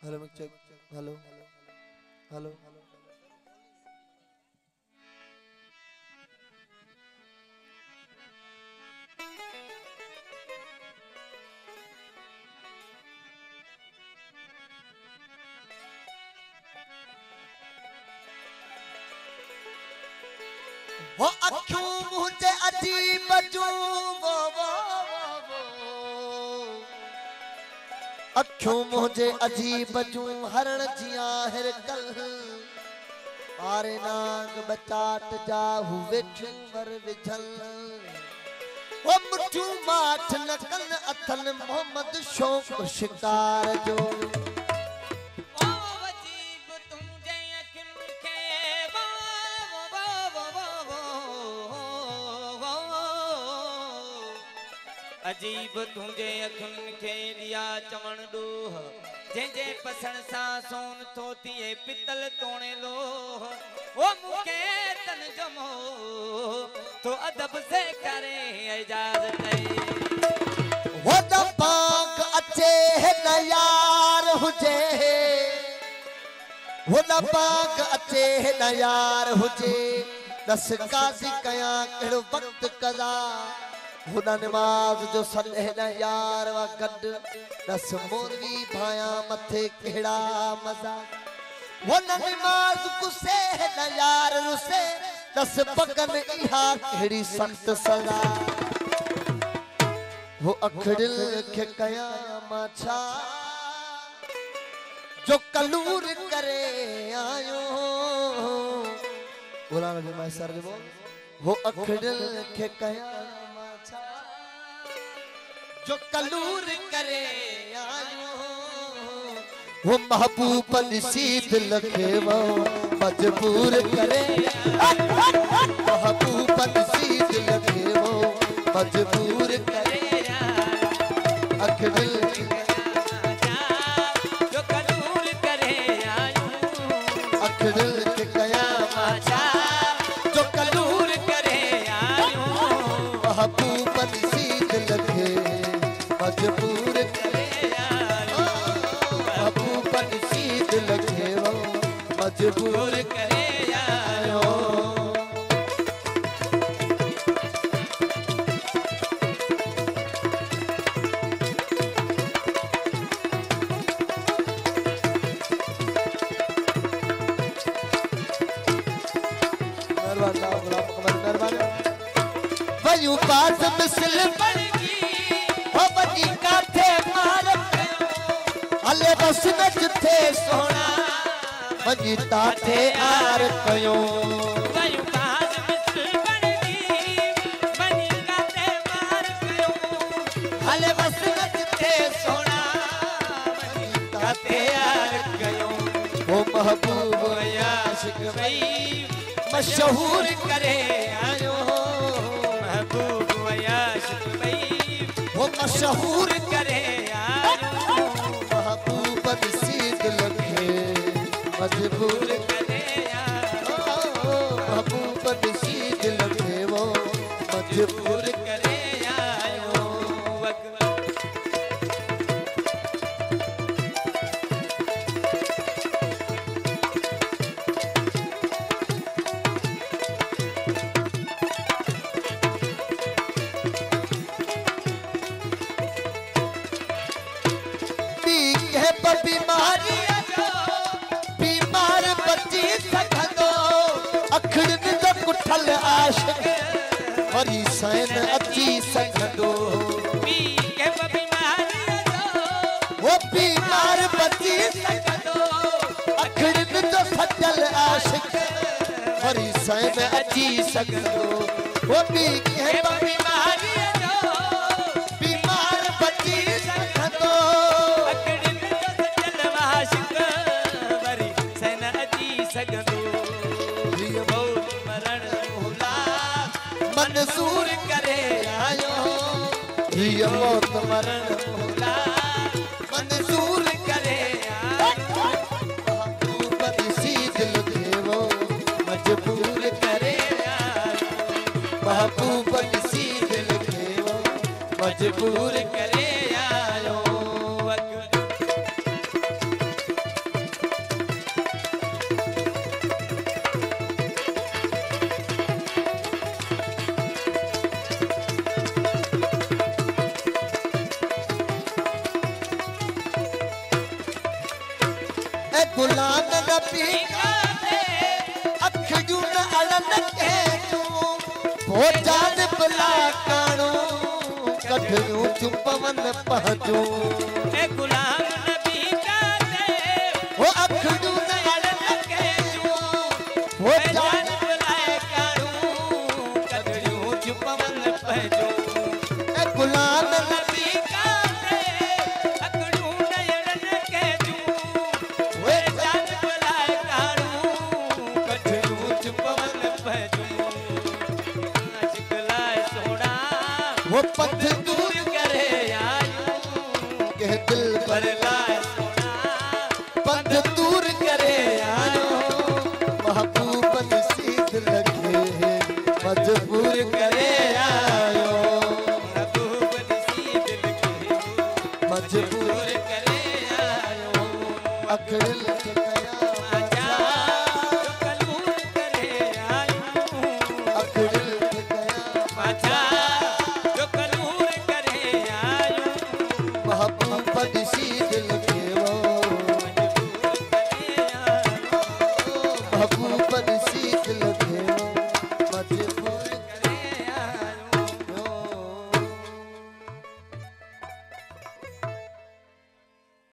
hello mic check hello hello वो अखियों मुझे अजीब जो वो अखियों मुझे अजीब जो हरण जिया हर कल पारे नाग बचाट जा हुए ठुवर विझल वो मुठू माठ नकल अथन मोहम्मद शौक शिकार जो अजीब तुझे अखियुनि खे लिया चवण ॾोह जंहिंजे पसण सां सोन थो थिए पितल तोणे लोह ओ मूंखे तन जमो तो अदब से करे इजाज़त वो दबाग अचे न यार हुजे वो दबाग अचे न यार हुजे दस काज़ी कया कहिड़ो वक्त कज़ा हुना नमाज जो सॾे न यार वा गॾु दस मोरवी भाया मथे कहिड़ा मज़ा हुना नमाज गुस्से न यार रुसे दस पगन इहा कहिड़ी सख़्त सज़ा वो अखड़िल के कया माछा जो कलूर करे आयो बोला नबी मैं सर बोल वो अखड़िल के कया माछा जो कलूर करे आयो वो महबूब नसीब लखे वो मजबूर करे महबूब नसीब लखे वो मजबूर करे अखड़िल जो कलूर करे आयो अखड़िल के कया माछा जो कलूर करे आयो महबूब नसीब लखे मजबूर करे महबूब नसीब लखे वो मजबूर करे आयो वयू पास मिसल बनगी हो बनी काथे मार हले बस न जिथे सोना वनी ताथे आर कयो वयू पास मिसल बनगी बनी काथे मार कयो हले बस न जिथे सोना बनी काथे यार कयो वो महबूब आशिक भई मशहूर करे आयो महबूब आशिक भई वो मशहूर करे आयो महबूब नसीब लखे मजबूर करे आयो महबूब नसीब लखे वो मजबूर करे आयो बीमारी बीमार बची सघंदो अखड़िन जो कुठल आशिक वरी सैन अची सघंदो वो बीमार बची सघंदो अखड़िन जो सजल आशिक वरी सैन अची सघंदो वो बीमारी बीमार बची सघंदो मंजूर करे आयो ये मौत मरण भोला मंजूर करे आयो महबूब नसीब लखे वो मजबूर करे आयो महबूब नसीब लखे वो मजबूर करे आयो ए गुलाम नबी अखियूं न अड़न के तूं हो जान बुला काणू कढियूं चुपवन पहुंचूं ए गुलाम नबी का दे हो अखियूं न अड़न के तूं हो जान बुलाए काणू कढियूं चुपवन पहुंचूं ए गुलाम नबी का दे अकड़ू नयन के तूं वे जान बुलाए काणू कढियूं चुपवन पहुंचूं चिकलाए सोना वो पथ दूर करे आयूं के दिल पर लाए सोना पथ